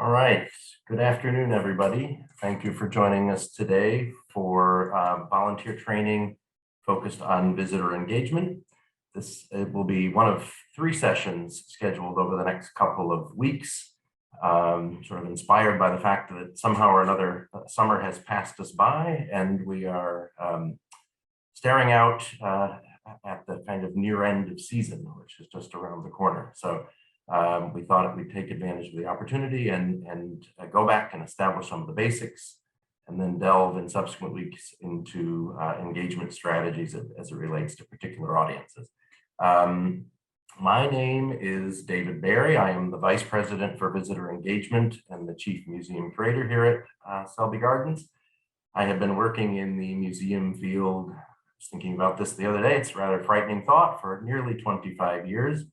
All right. Good afternoon, everybody. Thank you for joining us today for volunteer training focused on visitor engagement. It will be one of 3 sessions scheduled over the next couple of weeks, sort of inspired by the fact that somehow or another summer has passed us by and we are staring out at the kind of near end of season, which is just around the corner. So we thought we'd take advantage of the opportunity and go back and establish some of the basics, and then delve in subsequent weeks into engagement strategies as it relates to particular audiences. My name is David Barry. I am the Vice President for Visitor Engagement and the Chief Museum Curator here at Selby Gardens. I have been working in the museum field, I was thinking about this the other day, it's a rather frightening thought, for nearly 25 years.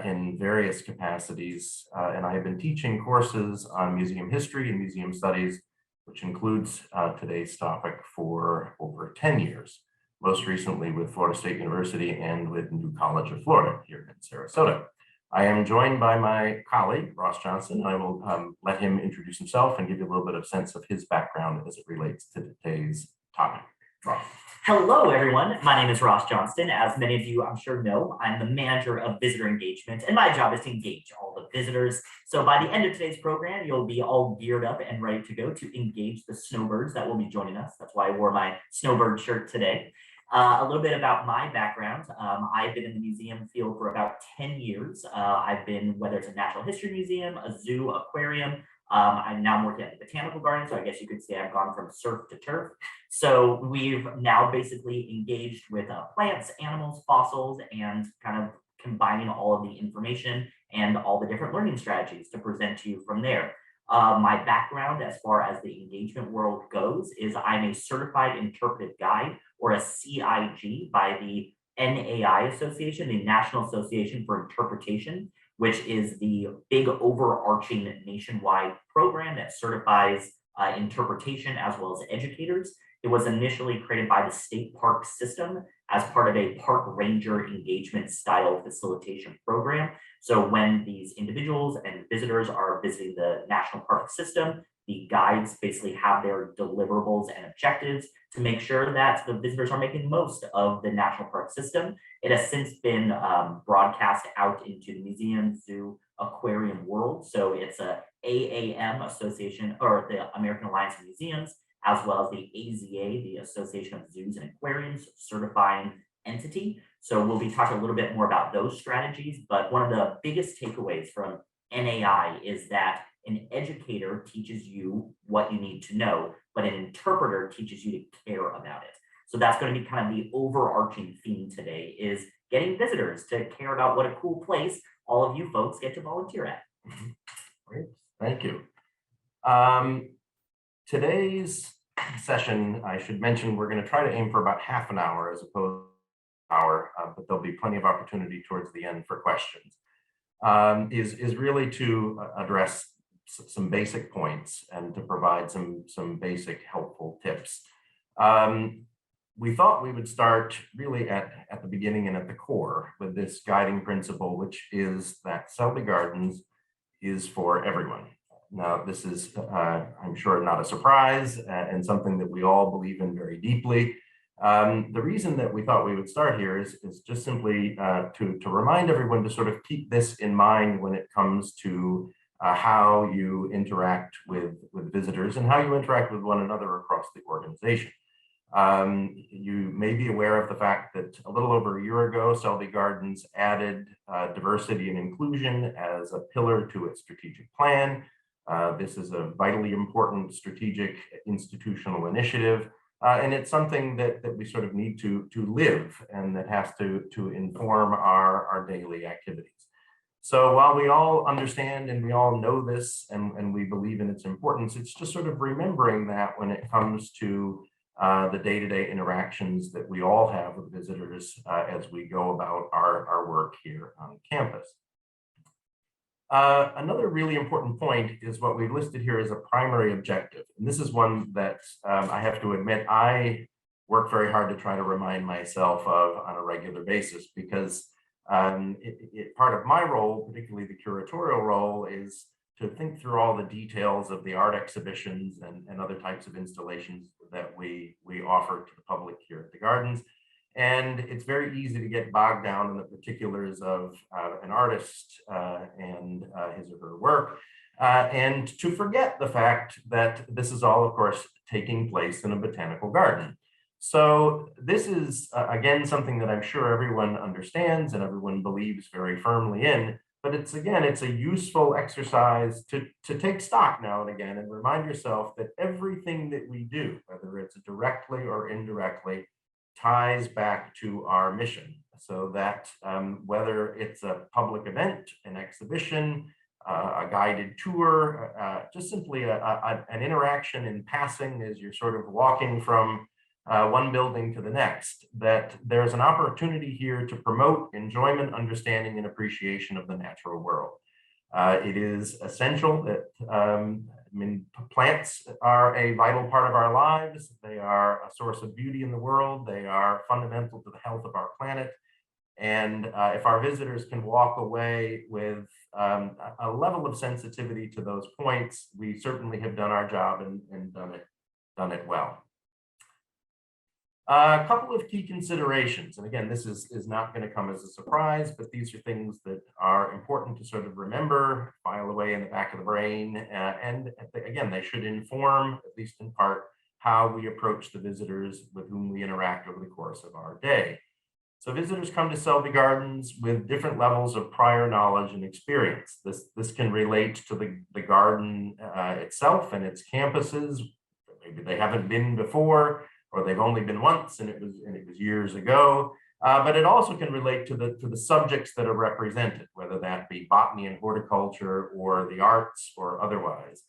In various capacities, and I have been teaching courses on museum history and museum studies, which includes today's topic, for over 10 years, most recently with Florida State University and with New College of Florida here in Sarasota. I am joined by my colleague, Ross Johnston. I will let him introduce himself and give you a little bit of sense of his background as it relates to today's topic. Ross. Hello, everyone. My name is Ross Johnston. As many of you, I'm sure, know, I'm the manager of visitor engagement, and my job is to engage all the visitors. So by the end of today's program, you'll be all geared up and ready to go to engage the snowbirds that will be joining us. That's why I wore my snowbird shirt today. A little bit about my background. I've been in the museum field for about 10 years. I've been, whether it's a natural history museum, a zoo, aquarium, I'm now working at the Botanical Garden, so I guess you could say I've gone from surf to turf. So we've now basically engaged with plants, animals, fossils, and kind of combining all of the information and all the different learning strategies to present to you from there. My background as far as the engagement world goes is I'm a certified interpretive guide, or a CIG, by the NAI Association, the National Association for Interpretation, which is the big overarching nationwide program that certifies interpretation as well as educators. It was initially created by the state park system as part of a park ranger engagement style facilitation program. So when these individuals and visitors are visiting the national park system, the guides basically have their deliverables and objectives to make sure that the visitors are making most of the national park system. It has since been broadcast out into the museum, zoo, aquarium world. So it's a AAM Association, or the American Alliance of Museums, as well as the AZA, the Association of Zoos and Aquariums, certifying entity. So we'll be talking a little bit more about those strategies, but one of the biggest takeaways from NAI is that an educator teaches you what you need to know, but an interpreter teaches you to care about it. So that's going to be kind of the overarching theme today, is getting visitors to care about what a cool place all of you folks get to volunteer at. Great, thank you. Today's session, I should mention, we're going to try to aim for about half an hour as opposed to an hour, but there'll be plenty of opportunity towards the end for questions. Is really to address some basic points and to provide some basic helpful tips. We thought we would start really at the beginning and at the core with this guiding principle, which is that Selby Gardens is for everyone. Now, this is, I'm sure, not a surprise and something that we all believe in very deeply. The reason that we thought we would start here is just simply to remind everyone to sort of keep this in mind when it comes to how you interact with visitors and how you interact with one another across the organization. You may be aware of the fact that a little over a year ago, Selby Gardens added diversity and inclusion as a pillar to its strategic plan. This is a vitally important strategic institutional initiative, and it's something that we sort of need to live, and that has to inform our daily activities. So while we all understand and we all know this and we believe in its importance, it's just sort of remembering that when it comes to the day-to-day interactions that we all have with visitors as we go about our work here on campus. Another really important point is what we've listed here as a primary objective. And this is one that I have to admit I work very hard to try to remind myself of on a regular basis, because part of my role, particularly the curatorial role, is to think through all the details of the art exhibitions and other types of installations that we offer to the public here at the Gardens. And it's very easy to get bogged down in the particulars of an artist and his or her work, and to forget the fact that this is all, of course, taking place in a botanical garden. So this is, again, something that I'm sure everyone understands and everyone believes very firmly in, but it's a useful exercise to take stock now and again and remind yourself that everything that we do, whether it's directly or indirectly, ties back to our mission. So that whether it's a public event, an exhibition, a guided tour, just simply an interaction in passing as you're sort of walking from one building to the next, that there's an opportunity here to promote enjoyment, understanding, and appreciation of the natural world. It is essential that, plants are a vital part of our lives. They are a source of beauty in the world. They are fundamental to the health of our planet. And if our visitors can walk away with a level of sensitivity to those points, we certainly have done our job and done it well. A couple of key considerations, and again, this is not going to come as a surprise, but these are things that are important to sort of remember, file away in the back of the brain, and again, they should inform, at least in part, how we approach the visitors with whom we interact over the course of our day. So visitors come to Selby Gardens with different levels of prior knowledge and experience. This can relate to the garden itself and its campuses. Maybe they haven't been before, or they've only been once and it was years ago. But it also can relate to the subjects that are represented, whether that be botany and horticulture or the arts or otherwise.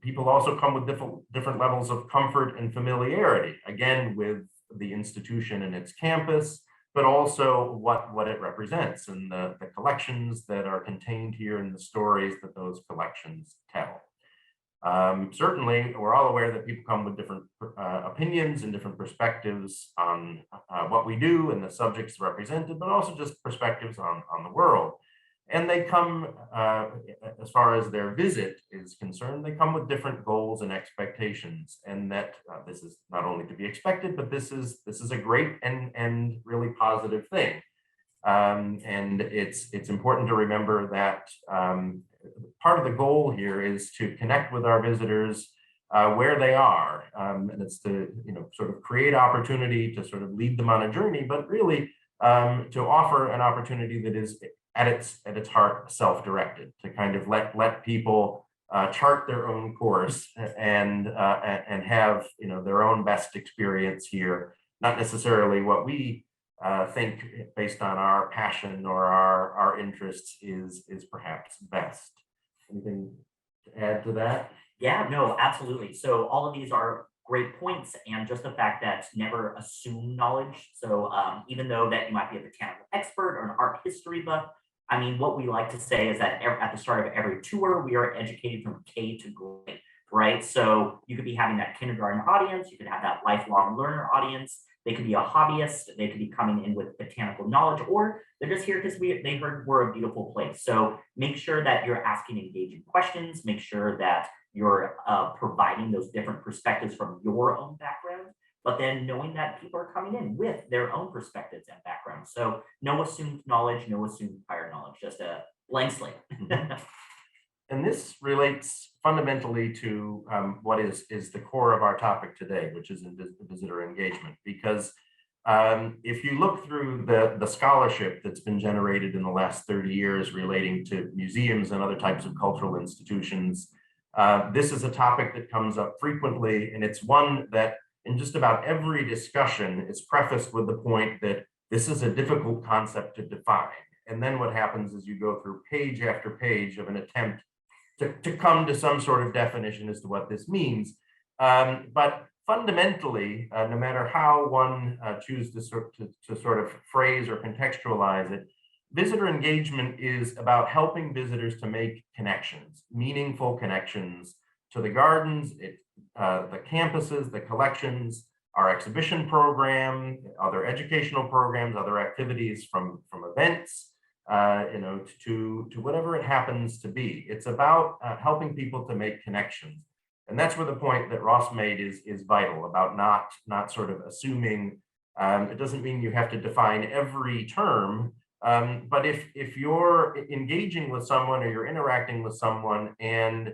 People also come with different levels of comfort and familiarity, again, with the institution and its campus, but also what it represents and the collections that are contained here and the stories that those collections tell. Certainly, we're all aware that people come with different opinions and different perspectives on what we do and the subjects represented, but also just perspectives on the world. And they come, as far as their visit is concerned, they come with different goals and expectations, and that this is not only to be expected, but this is a great and really positive thing. And it's important to remember that part of the goal here is to connect with our visitors where they are, and it's to sort of create opportunity to sort of lead them on a journey, but really to offer an opportunity that is at its heart self-directed, to kind of let people chart their own course and have their own best experience here, not necessarily what we think based on our passion or our interests is perhaps best. Anything to add to that? Yeah, no, absolutely. So all of these are great points, and just the fact that never assume knowledge. So even though that you might be a botanical expert or an art history buff, I mean, what we like to say is that at the start of every tour, we are educated from K to grade, right? So you could be having that kindergarten audience, you could have that lifelong learner audience. They could be a hobbyist, they could be coming in with botanical knowledge, or they're just here because they heard we're a beautiful place. So make sure that you're asking engaging questions, make sure that you're providing those different perspectives from your own background, but then knowing that people are coming in with their own perspectives and backgrounds. So no assumed knowledge, no assumed prior knowledge, just a blank slate. And this relates fundamentally to what is the core of our topic today, which is visitor engagement. Because if you look through the scholarship that's been generated in the last 30 years relating to museums and other types of cultural institutions, this is a topic that comes up frequently, and it's one that in just about every discussion is prefaced with the point that this is a difficult concept to define. And then what happens is you go through page after page of an attempt to come to some sort of definition as to what this means. But fundamentally, no matter how one chooses to sort of phrase or contextualize it, visitor engagement is about helping visitors to make connections, meaningful connections to the gardens, the campuses, the collections, our exhibition program, other educational programs, other activities from events, to whatever it happens to be. It's about helping people to make connections. And that's where the point that Ross made is vital, about not sort of assuming. It doesn't mean you have to define every term, but if you're engaging with someone or you're interacting with someone and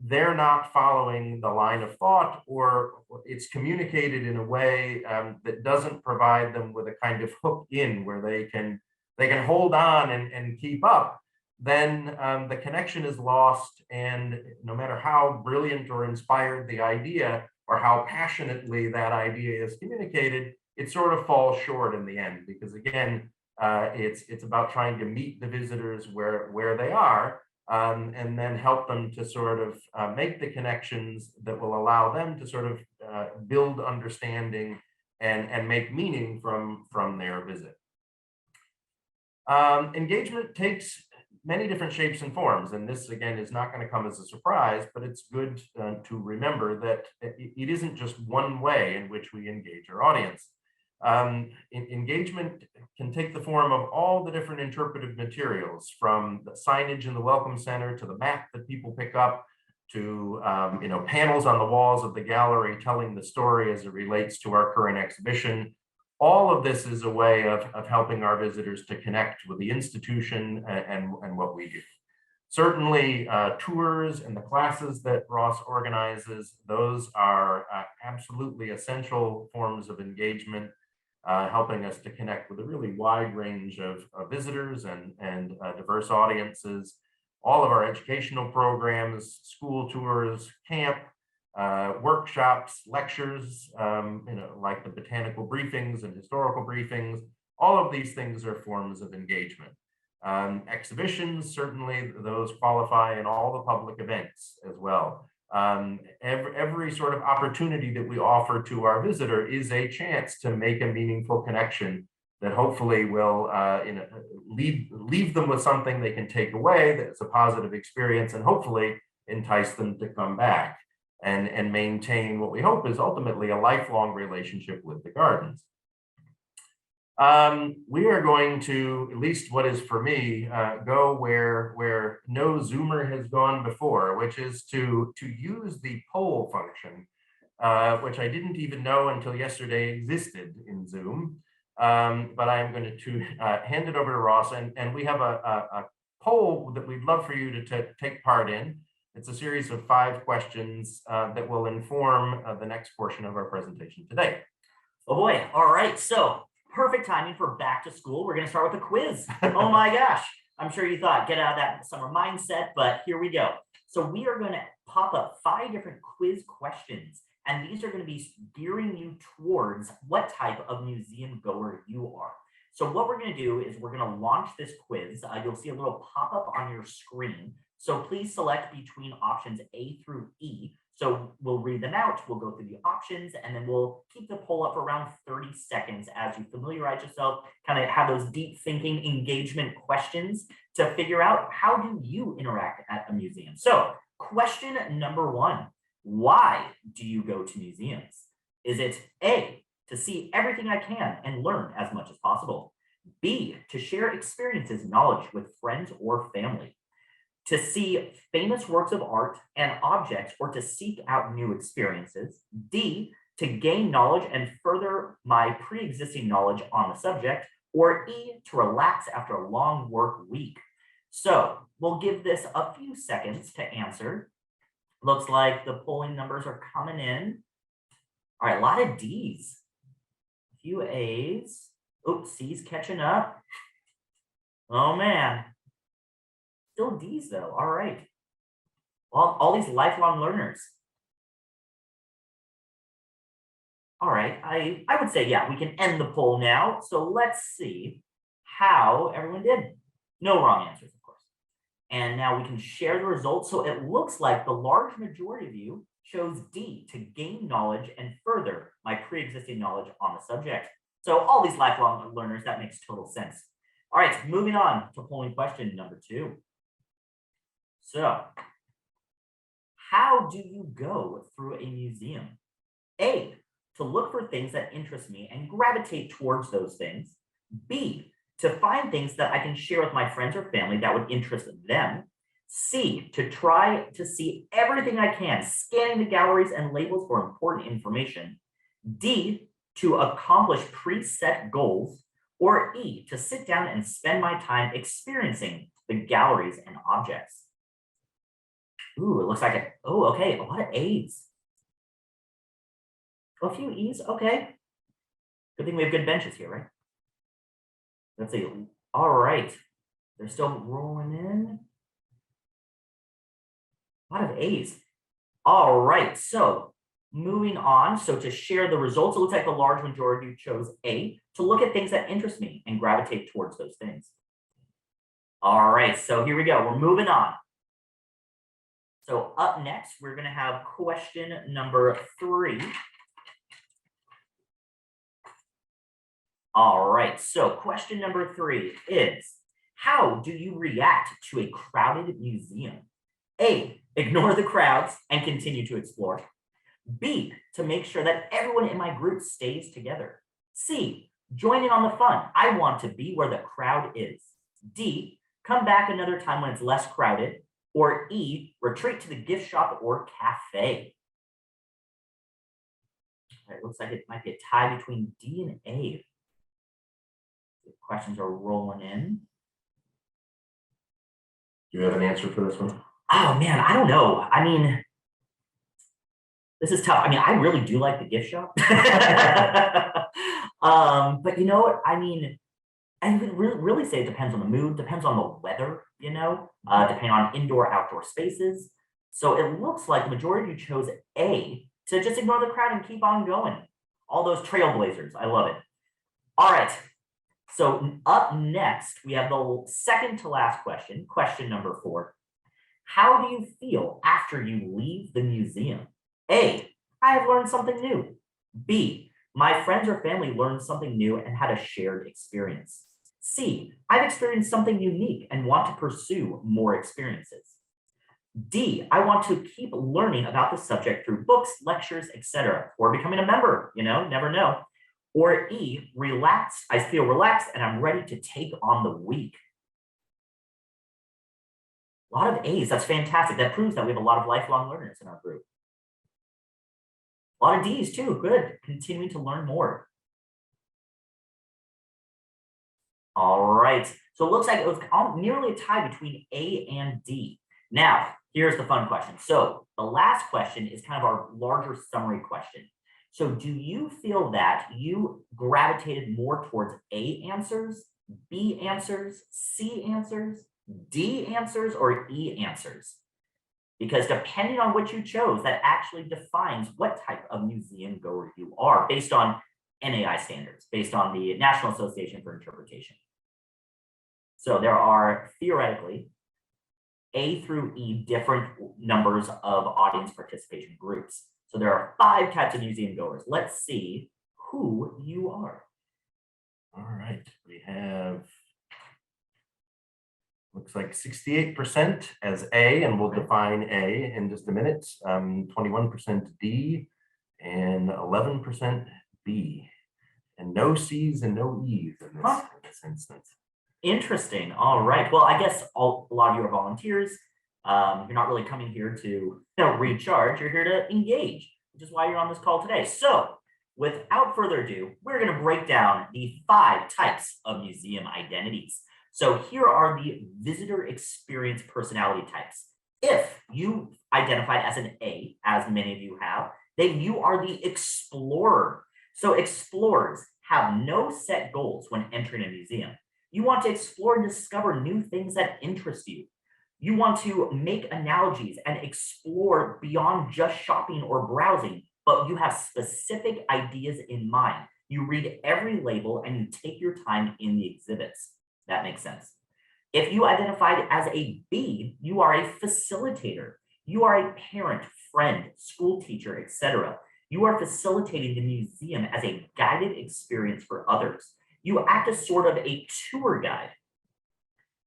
they're not following the line of thought, or it's communicated in a way that doesn't provide them with a kind of hook in where they can hold on and keep up, then the connection is lost. And no matter how brilliant or inspired the idea, or how passionately that idea is communicated, it sort of falls short in the end. Because again, it's about trying to meet the visitors where they are, and then help them to sort of make the connections that will allow them to sort of build understanding and make meaning from their visit. Engagement takes many different shapes and forms, and this again is not going to come as a surprise, but it's good to remember that it isn't just one way in which we engage our audience. Engagement can take the form of all the different interpretive materials, from the signage in the Welcome Center to the map that people pick up, to panels on the walls of the gallery telling the story as it relates to our current exhibition. All of this is a way of helping our visitors to connect with the institution and what we do. Certainly, tours and the classes that Ross organizes, those are absolutely essential forms of engagement, helping us to connect with a really wide range of visitors and diverse audiences. All of our educational programs, school tours, camp, workshops, lectures, like the botanical briefings and historical briefings, all of these things are forms of engagement. Exhibitions, certainly those qualify in all the public events as well. Every sort of opportunity that we offer to our visitor is a chance to make a meaningful connection that hopefully will leave them with something they can take away that's a positive experience, and hopefully entice them to come back and maintain what we hope is ultimately a lifelong relationship with the gardens. We are going to, at least what is for me, go where no Zoomer has gone before, which is to use the poll function, which I didn't even know until yesterday existed in Zoom. But I'm going to hand it over to Ross, and we have a poll that we'd love for you to take part in. It's a series of 5 questions that will inform the next portion of our presentation today. Oh boy, all right, so perfect timing for back to school. We're gonna start with a quiz. Oh my gosh, I'm sure you thought get out of that summer mindset, but here we go. So we are gonna pop up 5 different quiz questions, and these are gonna be gearing you towards what type of museum goer you are. So what we're gonna do is we're gonna launch this quiz. You'll see a little pop-up on your screen. So please select between options A through E. So we'll read them out, we'll go through the options, and then we'll keep the poll up around 30 seconds as you familiarize yourself, kind of have those deep thinking engagement questions to figure out how do you interact at a museum. So question number 1, why do you go to museums? Is it A, to see everything I can and learn as much as possible? B, to share experiences, knowledge with friends or family? To see famous works of art and objects, or to seek out new experiences? D, to gain knowledge and further my pre-existing knowledge on the subject? Or E, to relax after a long work week? So we'll give this a few seconds to answer. Looks like the polling numbers are coming in. All right, a lot of D's, a few A's. Oops, C's catching up. Oh man. Still D's though. All right. Well, all these lifelong learners. All right. I would say, yeah, we can end the poll now. So let's see how everyone did. No wrong answers, of course. And now we can share the results. So it looks like the large majority of you chose D, to gain knowledge and further my pre-existing knowledge on the subject. So all these lifelong learners, that makes total sense. All right, moving on to polling question number 2. So, how do you go through a museum? A, to look for things that interest me and gravitate towards those things. B, to find things that I can share with my friends or family that would interest them. C, to try to see everything I can, scanning the galleries and labels for important information. D, to accomplish preset goals. Or E, to sit down and spend my time experiencing the galleries and objects. Ooh, it looks like it. Oh, okay, a lot of A's. A few E's, okay. Good thing we have good benches here, right? Let's see. All right. They're still rolling in. A lot of A's. All right. So moving on. So to share the results, it looks like the large majority chose A, to look at things that interest me and gravitate towards those things. All right. So here we go. We're moving on. So up next, we're going to have question number 3. All right, so question number 3 is, how do you react to a crowded museum? A, ignore the crowds and continue to explore. B, to make sure that everyone in my group stays together. C, join in on the fun. I want to be where the crowd is. D, come back another time when it's less crowded. Or E, retreat to the gift shop or cafe. It looks like it might be a tie between D and A. The questions are rolling in. Do you have an answer for this one? Oh man, I don't know. I mean, this is tough. I mean, I really do like the gift shop. But you know what? I mean, I would really say it depends on the mood, depends on the weather, you know, depending on indoor, outdoor spaces. So it looks like the majority of you chose A, to just ignore the crowd and keep on going. All those trailblazers. I love it. All right. So up next, we have the second to last question, question number 4. How do you feel after you leave the museum? A, I have learned something new. B, my friends or family learned something new and had a shared experience. C, I've experienced something unique and want to pursue more experiences. D, I want to keep learning about the subject through books, lectures, etc., or becoming a member, you know, never know. Or E, relaxed, I feel relaxed and I'm ready to take on the week. A lot of A's, that's fantastic. That proves that we have a lot of lifelong learners in our group. A lot of D's too, good. Continuing to learn more. All right, so it looks like it was nearly a tie between A and D. Now, here's the fun question. So the last question is kind of our larger summary question. So do you feel that you gravitated more towards A answers, B answers, C answers, D answers, or E answers? Because depending on what you chose, that actually defines what type of museum goer you are based on NAI standards, based on the National Association for Interpretation. So there are theoretically A through E different numbers of audience participation groups. So there are 5 types of museum goers. Let's see who you are. All right, we have, looks like 68% as A, and we'll define A in just a minute. 21% D, and 11% B, and no C's and no E's in this instance. Interesting. All right. Well, I guess a lot of you are volunteers. You're not really coming here to recharge. You're here to engage, which is why you're on this call today. So without further ado, we're going to break down the 5 types of museum identities. So here are the visitor experience personality types. If you identified as an A, as many of you have, then you are the explorer. So explorers have no set goals when entering a museum. You want to explore and discover new things that interest you. You want to make analogies and explore beyond just shopping or browsing, but you have specific ideas in mind. You read every label and you take your time in the exhibits. That makes sense. If you identified as a B, you are a facilitator. You are a parent, friend, school teacher, etc. You are facilitating the museum as a guided experience for others. You act as sort of a tour guide.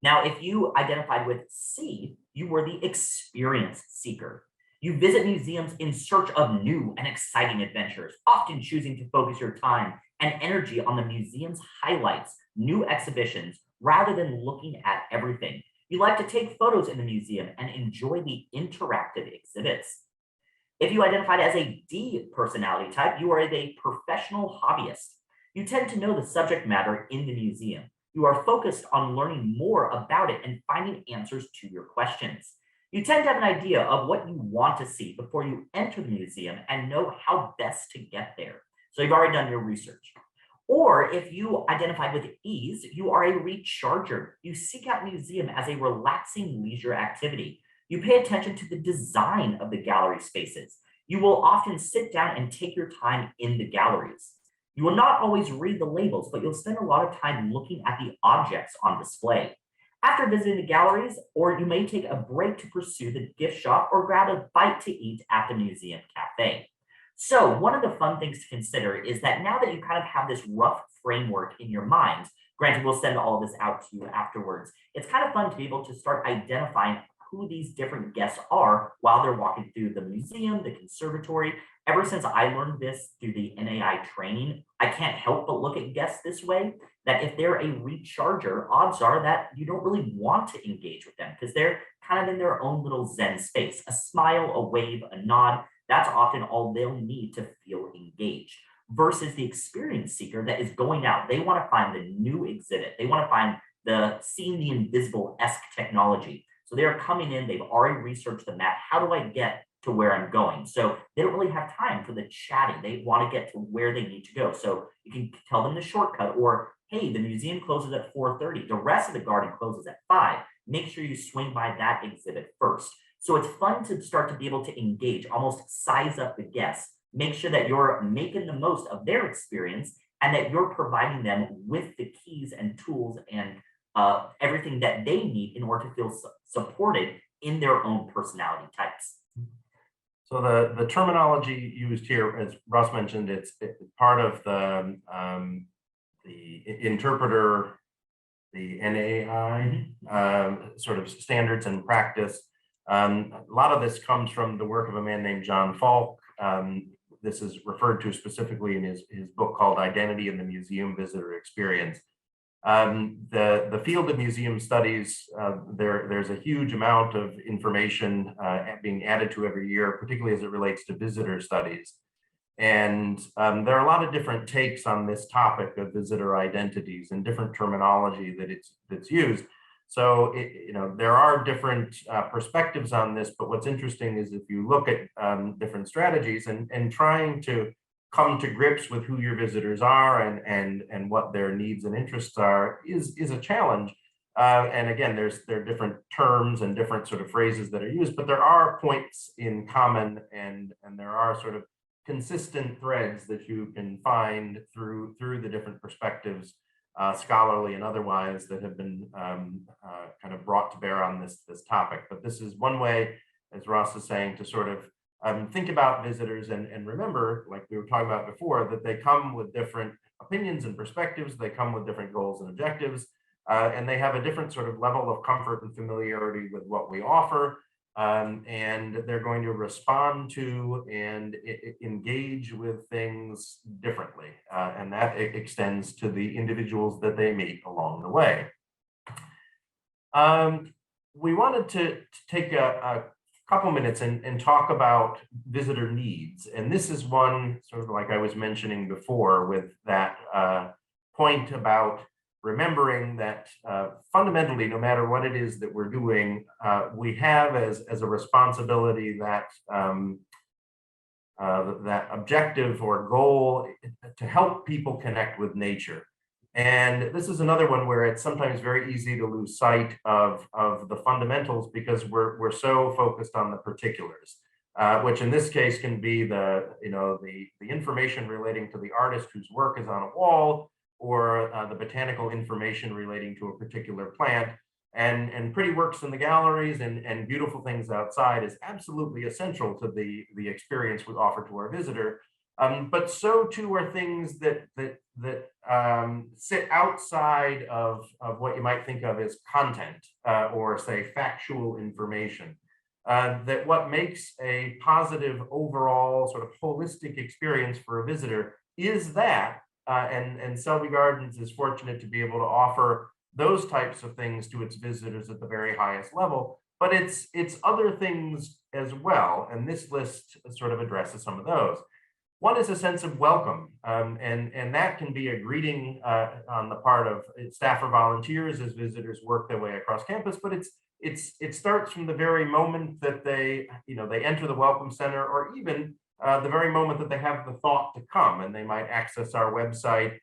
Now, if you identified with C, you were the experience seeker. You visit museums in search of new and exciting adventures, often choosing to focus your time and energy on the museum's highlights, new exhibitions, rather than looking at everything. You like to take photos in the museum and enjoy the interactive exhibits. If you identified as a D personality type, you are a professional hobbyist. You tend to know the subject matter in the museum. You are focused on learning more about it and finding answers to your questions. You tend to have an idea of what you want to see before you enter the museum and know how best to get there. So you've already done your research. Or if you identified with ease, you are a recharger. You seek out museum as a relaxing leisure activity. You pay attention to the design of the gallery spaces. You will often sit down and take your time in the galleries. You will not always read the labels, but you'll spend a lot of time looking at the objects on display. After visiting the galleries, or you may take a break to pursue the gift shop or grab a bite to eat at the museum cafe. So one of the fun things to consider is that now that you kind of have this rough framework in your mind, granted, we'll send all this out to you afterwards, it's kind of fun to be able to start identifying who these different guests are while they're walking through the museum, the conservatory. Ever since I learned this through the NAI training, I can't help but look at guests this way, that if they're a recharger, odds are that you don't really want to engage with them because they're kind of in their own little Zen space. A smile, a wave, a nod, that's often all they'll need to feel engaged. Versus the experience seeker that is going out. They want to find the new exhibit. They want to find the seeing the invisible-esque technology. So they're coming in, they've already researched the map. How do I get to where I'm going? So they don't really have time for the chatting. They want to get to where they need to go. So you can tell them the shortcut, or hey, the museum closes at 4:30. The rest of the garden closes at 5. Make sure you swing by that exhibit first. So it's fun to start to be able to engage, almost size up the guests, make sure that you're making the most of their experience and that you're providing them with the keys and tools and everything that they need in order to feel supported in their own personality types. So the terminology used here, as Russ mentioned, it's part of the interpreter, the NAI sort of standards and practice. A lot of this comes from the work of a man named John Falk. This is referred to specifically in his book called Identity in the Museum Visitor Experience. The field of museum studies, there's a huge amount of information being added to every year, particularly as it relates to visitor studies. And there are a lot of different takes on this topic of visitor identities and different terminology that's used. So, there are different perspectives on this, but what's interesting is if you look at different strategies and trying to come to grips with who your visitors are and what their needs and interests are is a challenge. And again, there are different terms and different sort of phrases that are used, but there are points in common and there are sort of consistent threads that you can find through the different perspectives, scholarly and otherwise, that have been kind of brought to bear on this topic. But this is one way, as Ross is saying, to sort of think about visitors and remember, like we were talking about before, that they come with different opinions and perspectives. They come with different goals and objectives, and they have a different sort of level of comfort and familiarity with what we offer. And they're going to respond to and engage with things differently. And that extends to the individuals that they meet along the way. We wanted to take a couple minutes and talk about visitor needs. And this is one, sort of like I was mentioning before, with that point about remembering that fundamentally, no matter what it is that we're doing, we have as a responsibility that that objective or goal to help people connect with nature. And this is another one where it's sometimes very easy to lose sight of the fundamentals because we're so focused on the particulars, which in this case can be the information relating to the artist whose work is on a wall, or the botanical information relating to a particular plant. And pretty works in the galleries and beautiful things outside is absolutely essential to the experience we offer to our visitor. But so too are things that sit outside of what you might think of as content, or say factual information. That what makes a positive overall sort of holistic experience for a visitor is that and Selby Gardens is fortunate to be able to offer those types of things to its visitors at the very highest level, but it's other things as well, and this list sort of addresses some of those. One is a sense of welcome, and that can be a greeting on the part of staff or volunteers as visitors work their way across campus, but it starts from the very moment that they enter the Welcome Center, or even the very moment that they have the thought to come and they might access our website.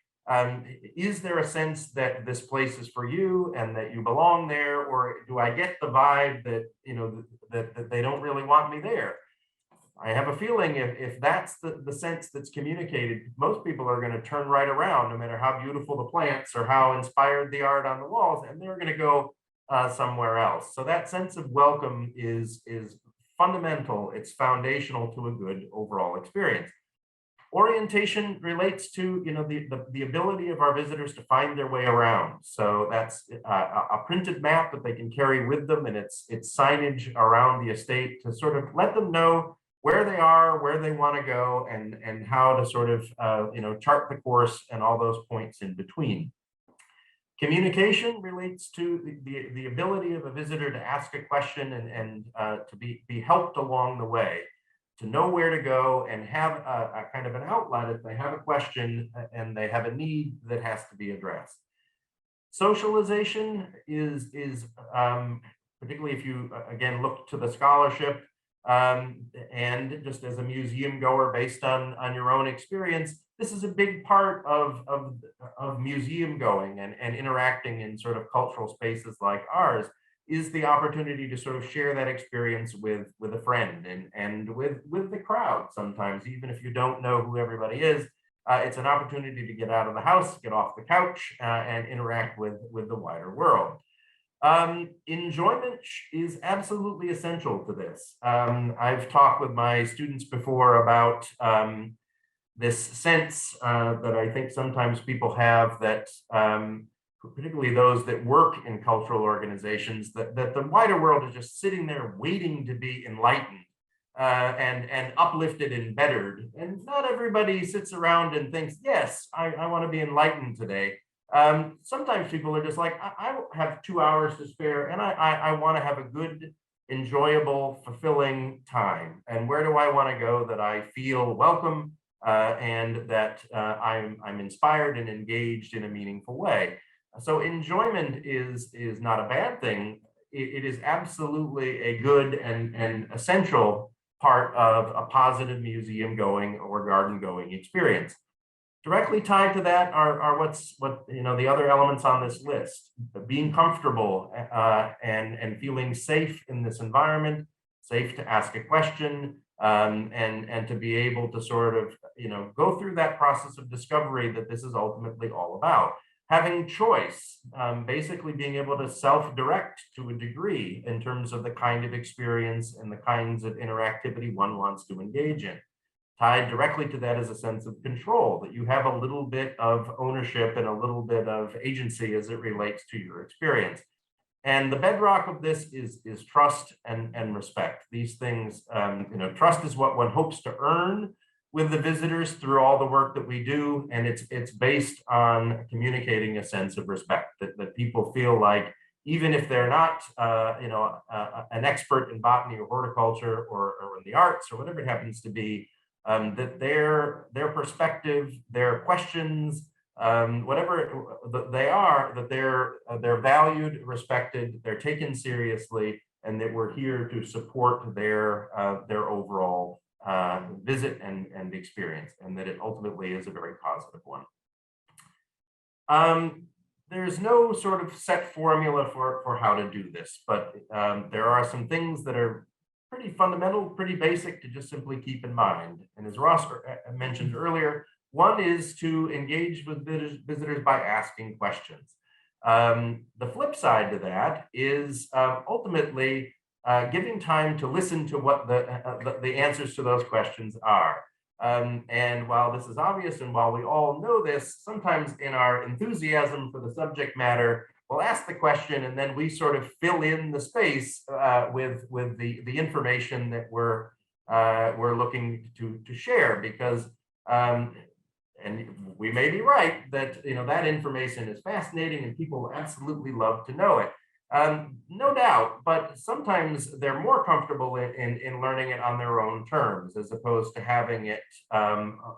Is there a sense that this place is for you and that you belong there, or do I get the vibe that that they don't really want me there? I have a feeling if that's the sense that's communicated, most people are going to turn right around, no matter how beautiful the plants or how inspired the art on the walls, and they're going to go somewhere else. So that sense of welcome is fundamental. It's foundational to a good overall experience. Orientation relates to the ability of our visitors to find their way around. So that's a printed map that they can carry with them, and it's signage around the estate to sort of let them know where they are, where they want to go, and how to sort of chart the course and all those points in between. Communication relates to the ability of a visitor to ask a question and to be helped along the way, to know where to go and have a kind of an outlet if they have a question and they have a need that has to be addressed. Socialization is particularly if you again look to the scholarship, and just as a museum goer based on your own experience, this is a big part of museum going and interacting in sort of cultural spaces like ours, is the opportunity to sort of share that experience with a friend and with the crowd. Sometimes, even if you don't know who everybody is, it's an opportunity to get out of the house, get off the couch, and interact with the wider world. Enjoyment is absolutely essential to this. I've talked with my students before about this sense that I think sometimes people have that, particularly those that work in cultural organizations, that the wider world is just sitting there waiting to be enlightened and uplifted and bettered. And not everybody sits around and thinks, yes, I want to be enlightened today. Sometimes people are just like, I have 2 hours to spare and I want to have a good, enjoyable, fulfilling time. And where do I want to go that I feel welcome and that I'm inspired and engaged in a meaningful way? So enjoyment is not a bad thing. It is absolutely a good and essential part of a positive museum going or garden going experience. Directly tied to that are what the other elements on this list: being comfortable and feeling safe in this environment, safe to ask a question, and to be able to sort of go through that process of discovery that this is ultimately all about. Having choice, basically being able to self-direct to a degree in terms of the kind of experience and the kinds of interactivity one wants to engage in. Tied directly to that is a sense of control, that you have a little bit of ownership and a little bit of agency as it relates to your experience. And the bedrock of this is trust and respect. These things, trust is what one hopes to earn with the visitors through all the work that we do, and it's based on communicating a sense of respect, that people feel like even if they're not an expert in botany or horticulture or in the arts or whatever it happens to be, that their perspective, their questions, whatever they are, that they're valued, respected, they're taken seriously, and that we're here to support their overall visit and experience, and that it ultimately is a very positive one. There's no sort of set formula for how to do this, but there are some things that are pretty fundamental, pretty basic to just simply keep in mind. And as Ross mentioned earlier, one is to engage with visitors by asking questions. The flip side to that is ultimately giving time to listen to what the answers to those questions are. And while this is obvious and while we all know this, sometimes in our enthusiasm for the subject matter, we'll ask the question and then we sort of fill in the space with the information that we're looking to share, because and we may be right that that information is fascinating and people absolutely love to know it. No doubt, but sometimes they're more comfortable in learning it on their own terms, as opposed to having it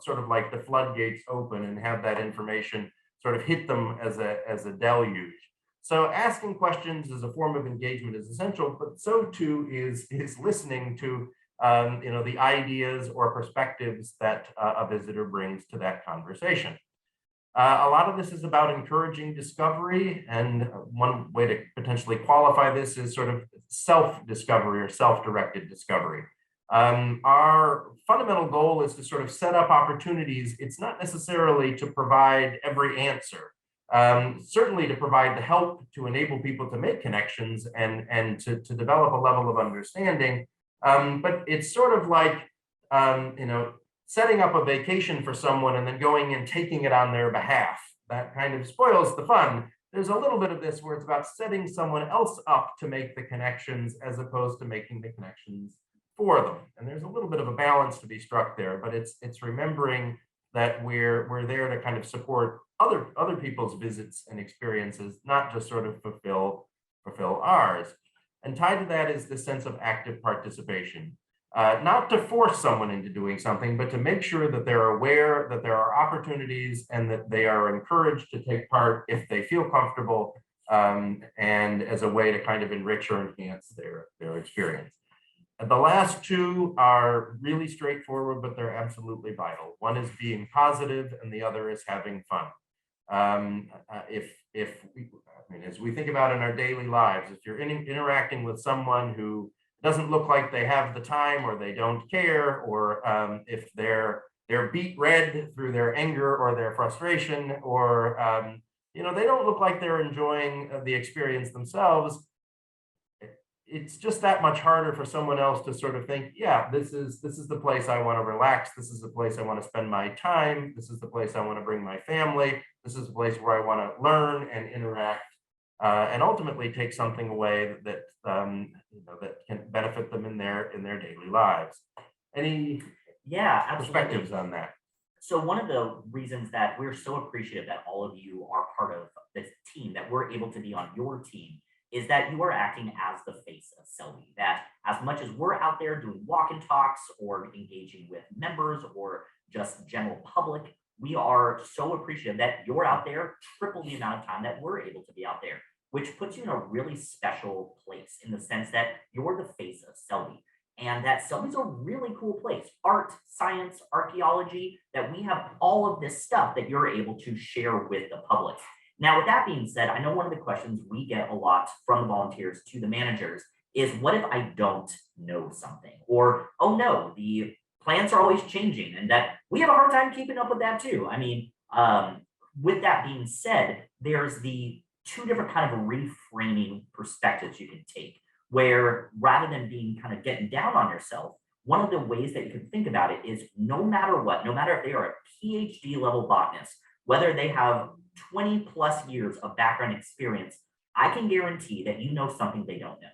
sort of like the floodgates open and have that information sort of hit them as a deluge. So asking questions as a form of engagement is essential, but so too is listening to the ideas or perspectives that a visitor brings to that conversation. A lot of this is about encouraging discovery, and one way to potentially qualify this is sort of self-discovery or self-directed discovery. Our fundamental goal is to sort of set up opportunities. It's not necessarily to provide every answer, certainly to provide the help to enable people to make connections and to develop a level of understanding. But it's sort of like, setting up a vacation for someone and then going and taking it on their behalf. That kind of spoils the fun. There's a little bit of this where it's about setting someone else up to make the connections as opposed to making the connections for them. And there's a little bit of a balance to be struck there, but it's remembering that we're there to kind of support other people's visits and experiences, not just sort of fulfill ours. And tied to that is the sense of active participation. Not to force someone into doing something, but to make sure that they're aware that there are opportunities and that they are encouraged to take part if they feel comfortable, and as a way to kind of enrich or enhance their experience. And the last two are really straightforward, but they're absolutely vital. One is being positive, and the other is having fun. As we think about in our daily lives, if you're interacting with someone who doesn't look like they have the time or they don't care, or if they're beet red through their anger or their frustration, or they don't look like they're enjoying the experience themselves, it's just that much harder for someone else to sort of think, yeah, this is the place I want to relax, this is the place I want to spend my time, this is the place I want to bring my family, this is the place where I want to learn and interact, and ultimately take something away that that can benefit them in their daily lives. Any perspectives on that? So one of the reasons that we're so appreciative that all of you are part of this team, that we're able to be on your team, is that you are acting as the face of Selby. That as much as we're out there doing walk and talks or engaging with members or just general public, we are so appreciative that you're out there triple the amount of time that we're able to be out there, which puts you in a really special place in the sense that you're the face of Selby. And that Selby's a really cool place. Art, science, archaeology, that we have all of this stuff that you're able to share with the public. Now, with that being said, I know one of the questions we get a lot from the volunteers to the managers is, what if I don't know something? Or, oh no, the plans are always changing, and that we have a hard time keeping up with that too. I mean, with that being said, there's the two different kind of reframing perspectives you can take, where rather than being kind of getting down on yourself, one of the ways that you can think about it is, no matter what, no matter if they are a PhD level botanist, whether they have 20 plus years of background experience, I can guarantee that you know something they don't know.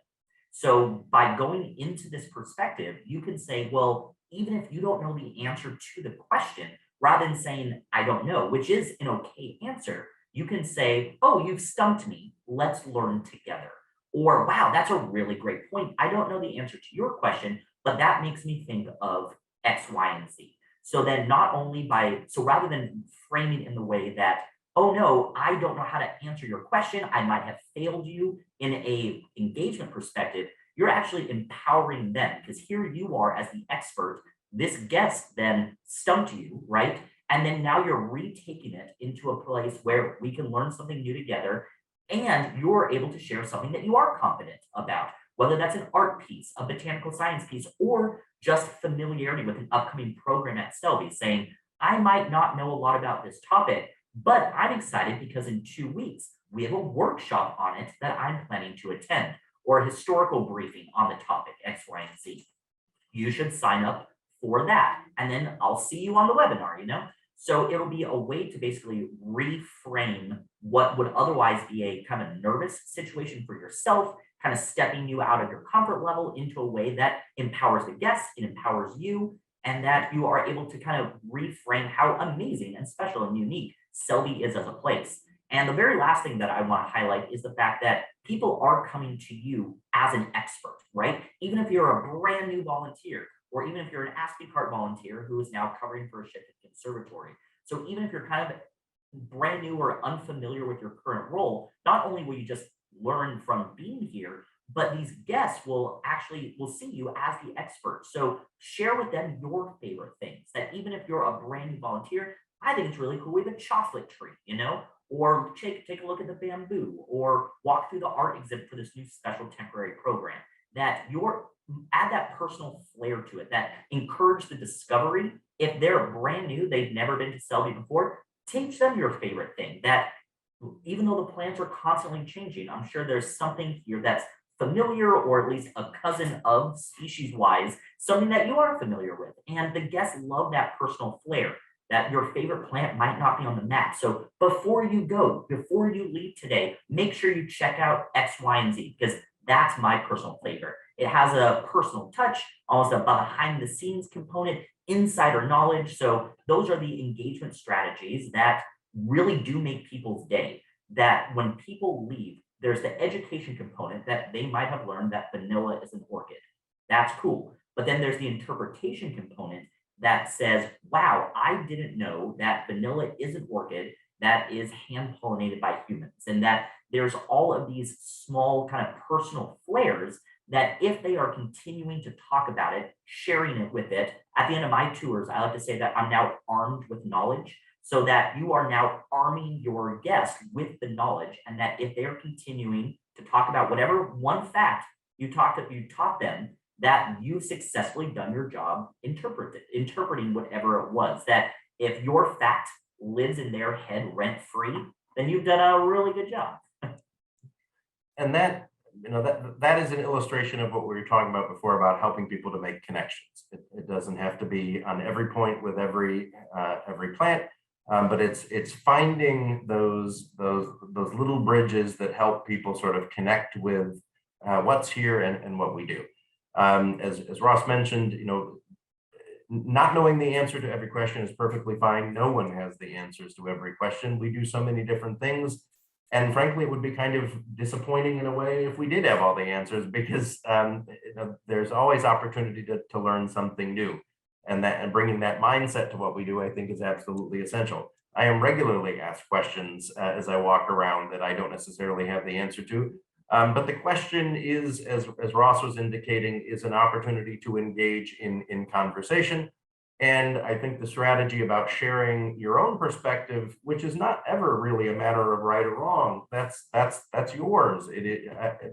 So by going into this perspective, you can say, well, even if you don't know the answer to the question, rather than saying, I don't know, which is an okay answer, you can say, oh, you've stumped me, let's learn together. Or, wow, that's a really great point. I don't know the answer to your question, but that makes me think of X, Y, and Z. So then so rather than framing in the way that, oh no, I don't know how to answer your question, I might have failed you in a engagement perspective, you're actually empowering them, because here you are as the expert, this guest then stumped you, right? And then now you're retaking it into a place where we can learn something new together, and you're able to share something that you are confident about, whether that's an art piece, a botanical science piece, or just familiarity with an upcoming program at Selby, saying, I might not know a lot about this topic, but I'm excited because in 2 weeks, we have a workshop on it that I'm planning to attend, or a historical briefing on the topic X, Y, and Z. You should sign up for that, and then I'll see you on the webinar, So it'll be a way to basically reframe what would otherwise be a kind of nervous situation for yourself, kind of stepping you out of your comfort level into a way that empowers the guests, it empowers you, and that you are able to kind of reframe how amazing and special and unique Selby is as a place. And the very last thing that I want to highlight is the fact that people are coming to you as an expert, right? Even if you're a brand new volunteer, or even if you're an ASCII cart volunteer who is now covering for a shift at conservatory. So even if you're kind of brand new or unfamiliar with your current role, not only will you just learn from being here, but these guests will see you as the expert. So share with them your favorite things. That even if you're a brand new volunteer, I think it's really cool with a chocolate tree, or take a look at the bamboo, or walk through the art exhibit for this new special temporary program. That you're add that personal flair to it, that encourage the discovery. If they're brand new, they've never been to Selby before, teach them your favorite thing. That even though the plants are constantly changing, I'm sure there's something here that's familiar, or at least a cousin of species wise, something that you are familiar with. And the guests love that personal flair, that your favorite plant might not be on the map. So before you leave today, make sure you check out X, Y, and Z, because that's my personal flavor. It has a personal touch, almost a behind the scenes component, insider knowledge. So those are the engagement strategies that really do make people's day. That when people leave, there's the education component that they might have learned that vanilla is an orchid. That's cool. But then there's the interpretation component that says, wow, I didn't know that vanilla is an orchid that is hand pollinated by humans. And that there's all of these small kind of personal flares that if they are continuing to talk about it, sharing it with it, at the end of my tours, I like to say that I'm now armed with knowledge, so that you are now arming your guests with the knowledge, and that if they're continuing to talk about whatever one fact you taught them, that you've successfully done your job interpreting whatever it was. That if your fact lives in their head rent free, then you've done a really good job. And that is an illustration of what we were talking about before, about helping people to make connections. It doesn't have to be on every point with every plant, but it's finding those little bridges that help people sort of connect with what's here and what we do. As Ross mentioned, not knowing the answer to every question is perfectly fine. No one has the answers to every question. We do so many different things. And frankly, it would be kind of disappointing in a way if we did have all the answers, because there's always opportunity to learn something new. And bringing that mindset to what we do, I think, is absolutely essential. I am regularly asked questions as I walk around that I don't necessarily have the answer to. But the question is, as Ross was indicating, is an opportunity to engage in conversation. And I think the strategy about sharing your own perspective, which is not ever really a matter of right or wrong, that's yours.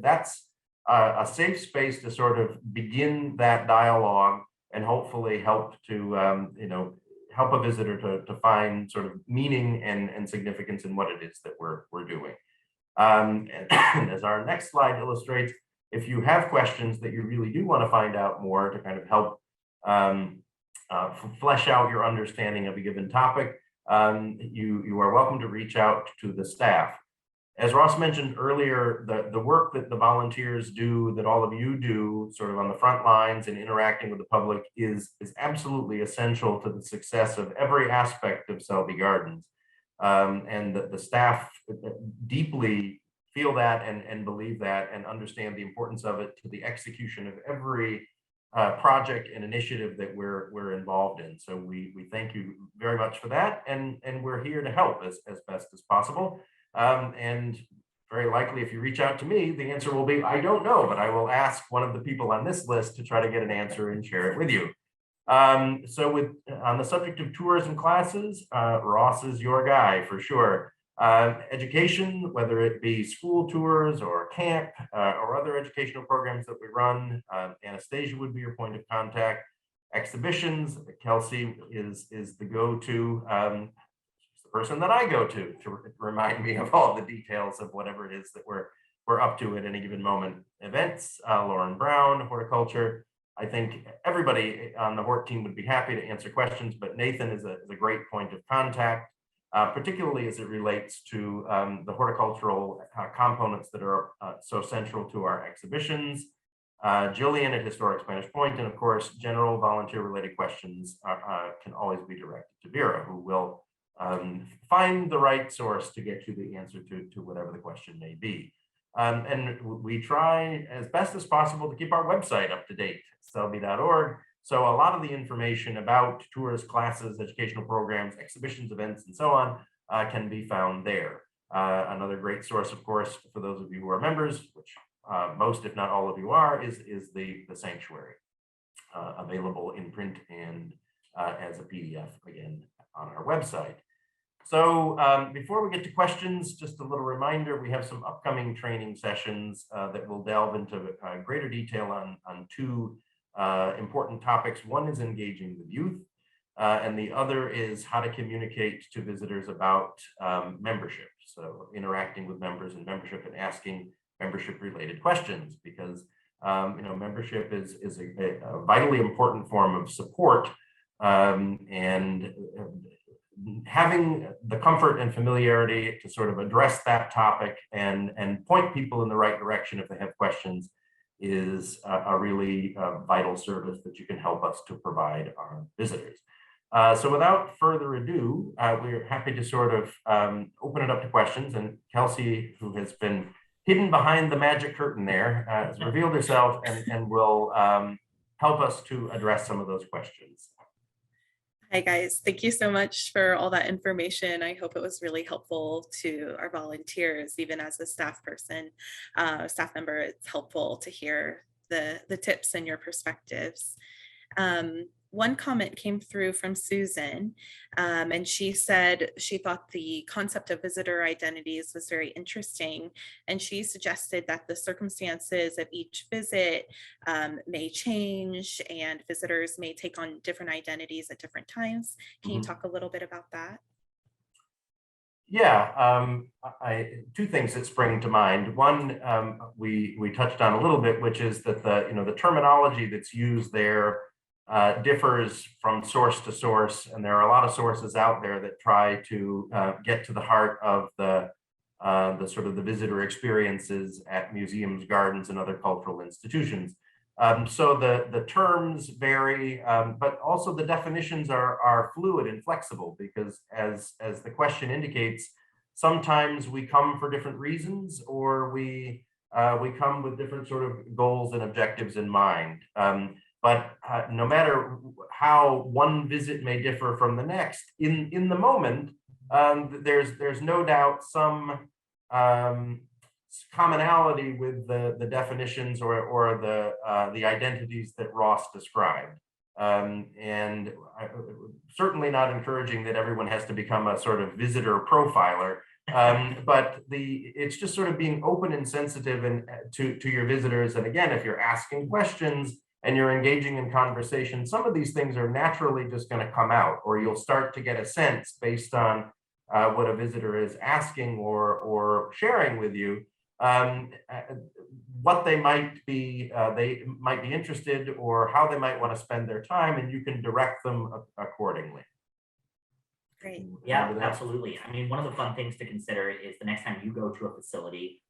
That's a safe space to sort of begin that dialogue and hopefully help to help a visitor to find sort of meaning and significance in what it is that we're doing. And as our next slide illustrates, if you have questions that you really do want to find out more to kind of help flesh out your understanding of a given topic, you are welcome to reach out to the staff. As Ross mentioned earlier, the work that the volunteers do, that all of you do sort of on the front lines and interacting with the public, is absolutely essential to the success of every aspect of Selby Gardens. And the staff deeply feel that and believe that and understand the importance of it to the execution of every project and initiative that we're involved in. So we thank you very much for that, and we're here to help as best as possible. And very likely, if you reach out to me, the answer will be, I don't know, but I will ask one of the people on this list to try to get an answer and share it with you. So on the subject of tours and classes, Ross is your guy for sure. Education, whether it be school tours or camp or other educational programs that we run, Anastasia would be your point of contact. Exhibitions, Kelsey is the go-to. She's the person that I go to remind me of all the details of whatever it is that we're up to at any given moment. Events, Lauren Brown, horticulture. I think everybody on the Hort team would be happy to answer questions, but Nathan is a great point of contact, particularly as it relates to the horticultural components that are so central to our exhibitions. Jillian at Historic Spanish Point, and of course, general volunteer-related questions can always be directed to Vera, who will find the right source to get you the answer to whatever the question may be. And we try as best as possible to keep our website up to date, selby.org. So a lot of the information about tours, classes, educational programs, exhibitions, events, and so on can be found there. Another great source, of course, for those of you who are members, which most, if not all of you are, is the sanctuary, available in print and as a PDF, again, on our website. So before we get to questions, just a little reminder, we have some upcoming training sessions that will delve into greater detail on two important topics. One is engaging with youth, and the other is how to communicate to visitors about membership. So interacting with members and membership and asking membership related questions, because membership is a vitally important form of support, and having the comfort and familiarity to sort of address that topic and point people in the right direction if they have questions is a really vital service that you can help us to provide our visitors. So without further ado, we're happy to sort of open it up to questions, and Kelsey, who has been hidden behind the magic curtain there, has revealed herself and will help us to address some of those questions. Hi guys, thank you so much for all that information. I hope it was really helpful to our volunteers. Even as a staff person, staff member, it's helpful to hear the tips and your perspectives. One comment came through from Susan, and she said she thought the concept of visitor identities was very interesting, and she suggested that the circumstances of each visit may change and visitors may take on different identities at different times. Can you talk a little bit about that? Yeah, two things that spring to mind. One, we touched on a little bit, which is that the terminology that's used there differs from source to source, and there are a lot of sources out there that try to get to the heart of the sort of the visitor experiences at museums, gardens, and other cultural institutions. So the terms vary, but also the definitions are fluid and flexible, because as the question indicates, sometimes we come for different reasons, or we come with different sort of goals and objectives in mind. But no matter how one visit may differ from the next, in the moment, there's no doubt some commonality with the definitions or the identities that Ross described. And certainly not encouraging that everyone has to become a sort of visitor profiler, but it's just sort of being open and sensitive to your visitors. And again, if you're asking questions and you're engaging in conversation, some of these things are naturally just going to come out, or you'll start to get a sense based on what a visitor is asking or sharing with you, what they might be interested, or how they might want to spend their time, and you can direct them accordingly. Great. Yeah, absolutely. I mean, one of the fun things to consider is the next time you go to a facility,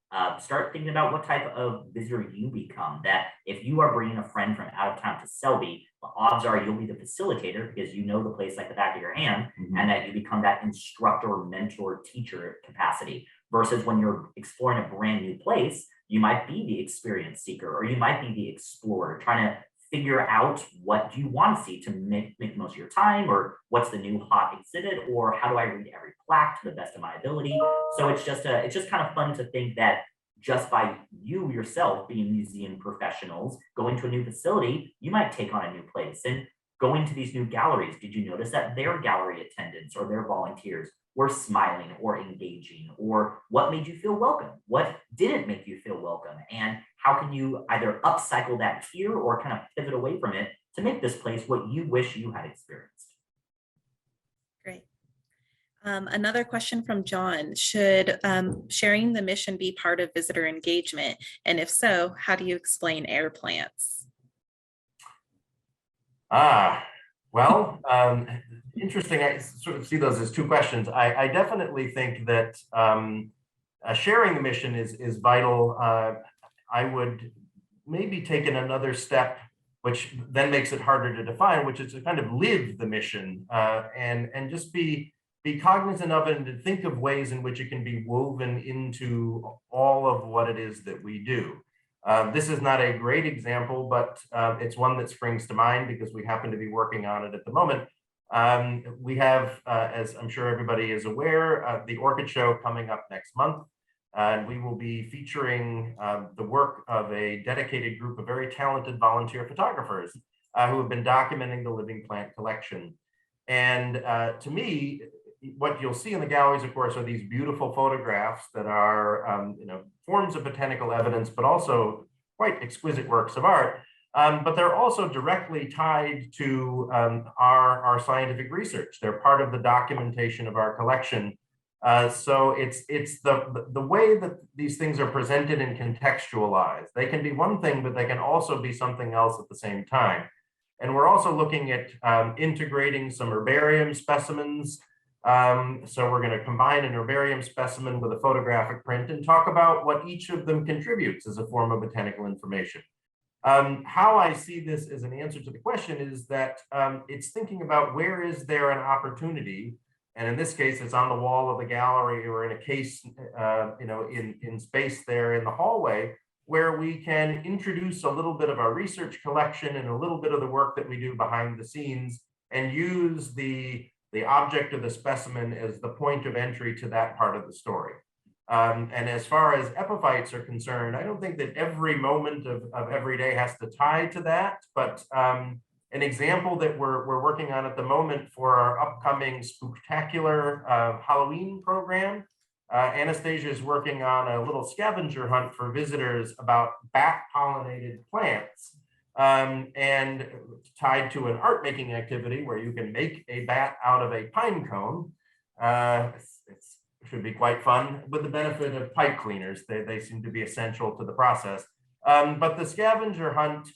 start thinking about what type of visitor you become. That if you are bringing a friend from out of town to Selby, the odds are you'll be the facilitator because you know the place like the back of your hand, and that you become that instructor, mentor, teacher capacity. Versus when you're exploring a brand new place, you might be the experience seeker, or you might be the explorer, trying to figure out what do you want to see to make the most of your time, or what's the new hot exhibit, or how do I read every plaque to the best of my ability. So it's just kind of fun to think that just by you yourself being museum professionals going to a new facility, you might take on a new place. And going to these new galleries, did you notice that their gallery attendants or their volunteers were smiling or engaging? Or what made you feel welcome? What didn't make you feel welcome? And how can you either upcycle that here or kind of pivot away from it to make this place what you wish you had experienced? Great. Another question from John: should sharing the mission be part of visitor engagement? And if so, how do you explain air plants? Well, interesting. I sort of see those as two questions. I definitely think that sharing the mission is vital. I would maybe taken another step, which then makes it harder to define, which is to kind of live the mission and just be cognizant of it and to think of ways in which it can be woven into all of what it is that we do. This is not a great example, but it's one that springs to mind because we happen to be working on it at the moment. We have, as I'm sure everybody is aware, the Orchid Show coming up next month. And we will be featuring the work of a dedicated group of very talented volunteer photographers who have been documenting the living plant collection. And to me, what you'll see in the galleries, of course, are these beautiful photographs that are, forms of botanical evidence, but also quite exquisite works of art. But they're also directly tied to our scientific research. They're part of the documentation of our collection. So it's the way that these things are presented and contextualized. They can be one thing, but they can also be something else at the same time. And we're also looking at integrating some herbarium specimens. So we're going to combine an herbarium specimen with a photographic print and talk about what each of them contributes as a form of botanical information. How I see this as an answer to the question is that it's thinking about where is there an opportunity, and in this case, it's on the wall of the gallery or in a case, in space there in the hallway, where we can introduce a little bit of our research collection and a little bit of the work that we do behind the scenes and use the object of the specimen as the point of entry to that part of the story. And as far as epiphytes are concerned, I don't think that every moment of every day has to tie to that, but an example that we're working on at the moment for our upcoming Spooktacular Halloween program, Anastasia is working on a little scavenger hunt for visitors about bat-pollinated plants. And tied to an art making activity where you can make a bat out of a pine cone. It should be quite fun with the benefit of pipe cleaners. They seem to be essential to the process. But the scavenger hunt,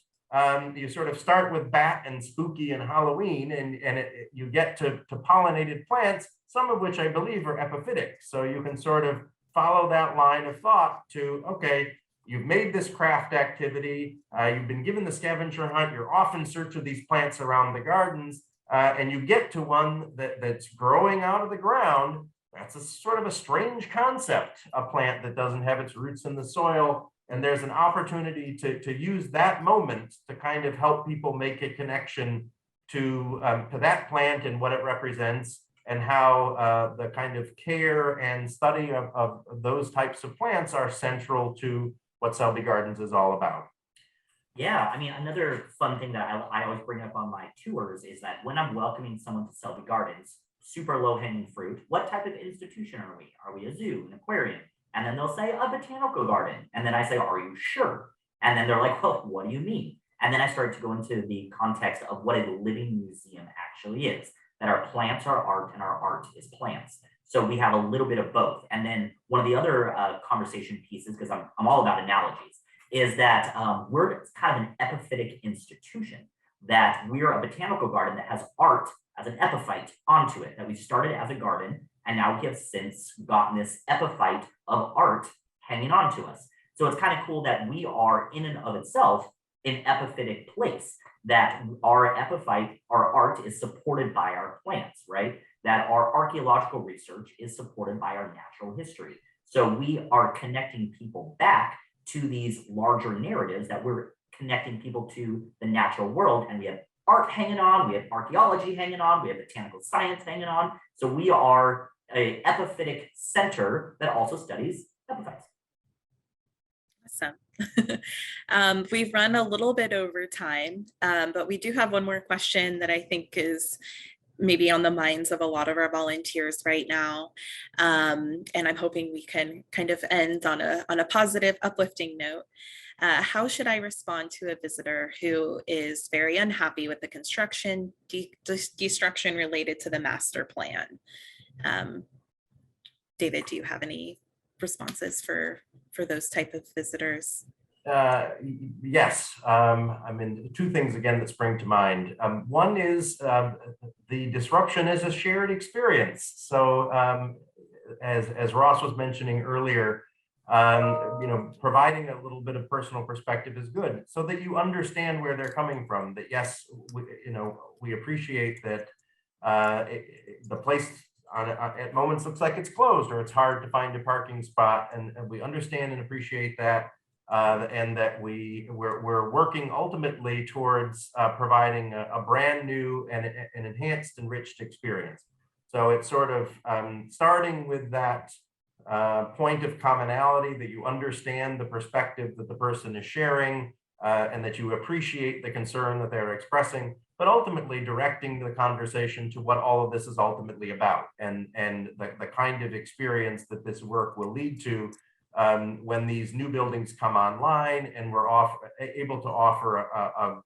you sort of start with bat and spooky and Halloween, and you get to pollinated plants, some of which I believe are epiphytic. So you can sort of follow that line of thought to, okay, you've made this craft activity, you've been given the scavenger hunt, you're off in search of these plants around the gardens, and you get to one that's growing out of the ground. That's a sort of a strange concept, a plant that doesn't have its roots in the soil. And there's an opportunity to use that moment to kind of help people make a connection to that plant and what it represents, and how the kind of care and study of those types of plants are central to what Selby Gardens is all about. Yeah, I mean, another fun thing that I always bring up on my tours is that when I'm welcoming someone to Selby Gardens, super low-hanging fruit, what type of institution are we? Are we a zoo, an aquarium? And then they'll say a botanical garden. And then I say, are you sure? And then they're like, well, what do you mean? And then I start to go into the context of what a living museum actually is, that our plants are art and our art is plants. So we have a little bit of both. And then one of the other conversation pieces, because I'm all about analogies, is that we're kind of an epiphytic institution, that we're a botanical garden that has art as an epiphyte onto it, that we started as a garden, and now we have since gotten this epiphyte of art hanging on to us. So it's kind of cool that we are in and of itself an epiphytic place, that our epiphyte, our art is supported by our plants, right? That our archaeological research is supported by our natural history. So we are connecting people back to these larger narratives, that we're connecting people to the natural world, and we have art hanging on, we have archaeology hanging on, we have botanical science hanging on. So we are an epiphytic center that also studies epiphytes. Awesome. We've run a little bit over time, but we do have one more question that I think is maybe on the minds of a lot of our volunteers right now. And I'm hoping we can kind of end on a positive, uplifting note. How should I respond to a visitor who is very unhappy with the construction, destruction related to the master plan? David, do you have any responses for those type of visitors? Yes. I mean, two things again that spring to mind. One is the disruption is a shared experience. So as Ross was mentioning earlier, providing a little bit of personal perspective is good, so that you understand where they're coming from. That yes, we appreciate that the place at moments looks like it's closed, or it's hard to find a parking spot, and we understand and appreciate that, and that we're working ultimately towards providing a brand new and an enhanced, enriched experience. So it's sort of starting with that point of commonality, that you understand the perspective that the person is sharing, and that you appreciate the concern that they're expressing, but ultimately directing the conversation to what all of this is ultimately about, and the kind of experience that this work will lead to when these new buildings come online, and we're able to offer a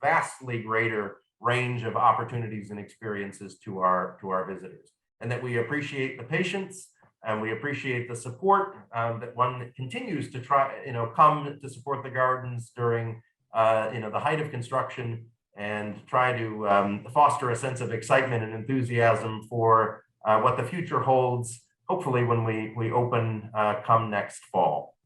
vastly greater range of opportunities and experiences to our visitors, and that we appreciate the patience and we appreciate the support that one continues to try, come to support the gardens during the height of construction, and try to foster a sense of excitement and enthusiasm for what the future holds, hopefully when we open come next fall.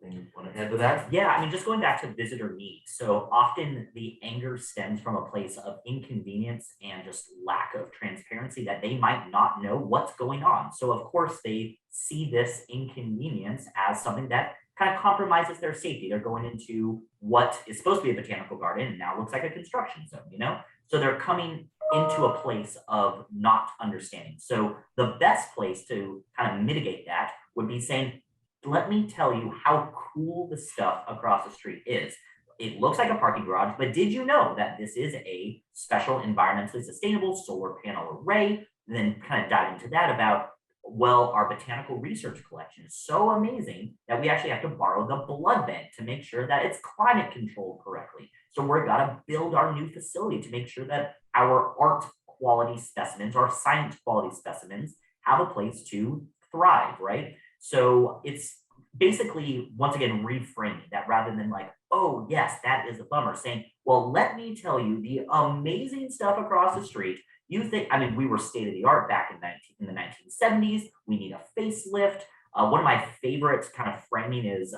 Anything you want to add to that? Yeah, I mean, just going back to visitor needs. So often the anger stems from a place of inconvenience and just lack of transparency, that they might not know what's going on. So of course they see this inconvenience as something that kind of compromises their safety. They're going into what is supposed to be a botanical garden and now looks like a construction zone, So they're coming into a place of not understanding. So the best place to kind of mitigate that would be saying, let me tell you how cool the stuff across the street is. It looks like a parking garage, but did you know that this is a special environmentally sustainable solar panel array? And then kind of dive into that about, well, our botanical research collection is so amazing that we actually have to borrow the blood bank to make sure that it's climate controlled correctly. So we're gotta build our new facility to make sure that our art quality specimens, our science quality specimens, have a place to thrive, right? So it's basically, once again, reframing that, rather than like, oh yes, that is a bummer, saying, well, let me tell you the amazing stuff across the street. You think, I mean, we were state of the art back in the 1970s. We need a facelift. One of my favorite kind of framing is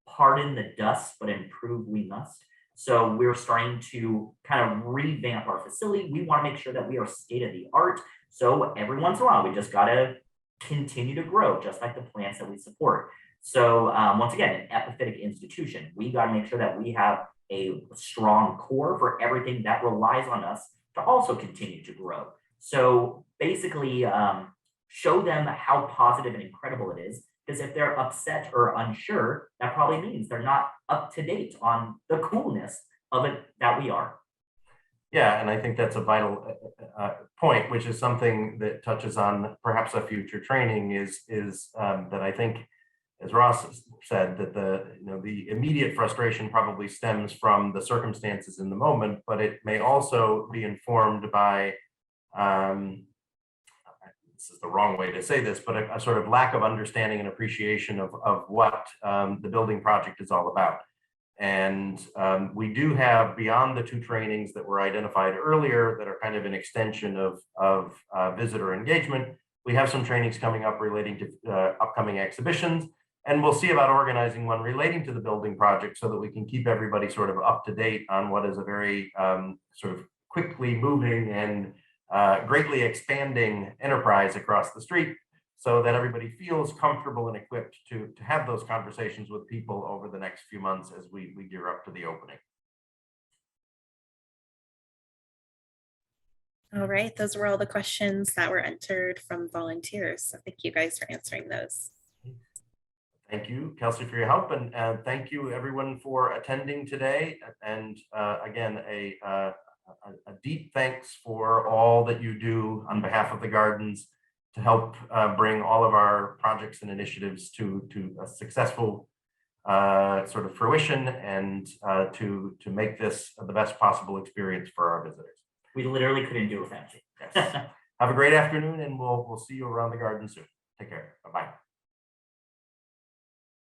pardon the dust, but improve we must. So we're starting to kind of revamp our facility. We want to make sure that we are state of the art. So every once in a while, we just got to continue to grow, just like the plants that we support. So once again, an epiphytic institution, we got to make sure that we have a strong core for everything that relies on us to also continue to grow. So basically, show them how positive and incredible it is, because if they're upset or unsure, that probably means they're not up to date on the coolness of it that we are. Yeah, and I think that's a vital point, which is something that touches on perhaps a future training, is that I think, as Ross said, that the immediate frustration probably stems from the circumstances in the moment, but it may also be informed by, this is the wrong way to say this, but a sort of lack of understanding and appreciation of what the building project is all about. And we do have, beyond the two trainings that were identified earlier that are kind of an extension of visitor engagement, we have some trainings coming up relating to upcoming exhibitions. And we'll see about organizing one relating to the building project, so that we can keep everybody sort of up to date on what is a very sort of quickly moving and greatly expanding enterprise across the street, so that everybody feels comfortable and equipped to have those conversations with people over the next few months as we gear up to the opening. All right, those were all the questions that were entered from volunteers. So thank you guys for answering those. Thank you, Kelsey, for your help, and thank you everyone for attending today. And again, a deep thanks for all that you do on behalf of the gardens to help bring all of our projects and initiatives to a successful sort of fruition, and to make this the best possible experience for our visitors. We literally couldn't do it without you. Have a great afternoon, and we'll see you around the garden soon. Take care. Bye-bye.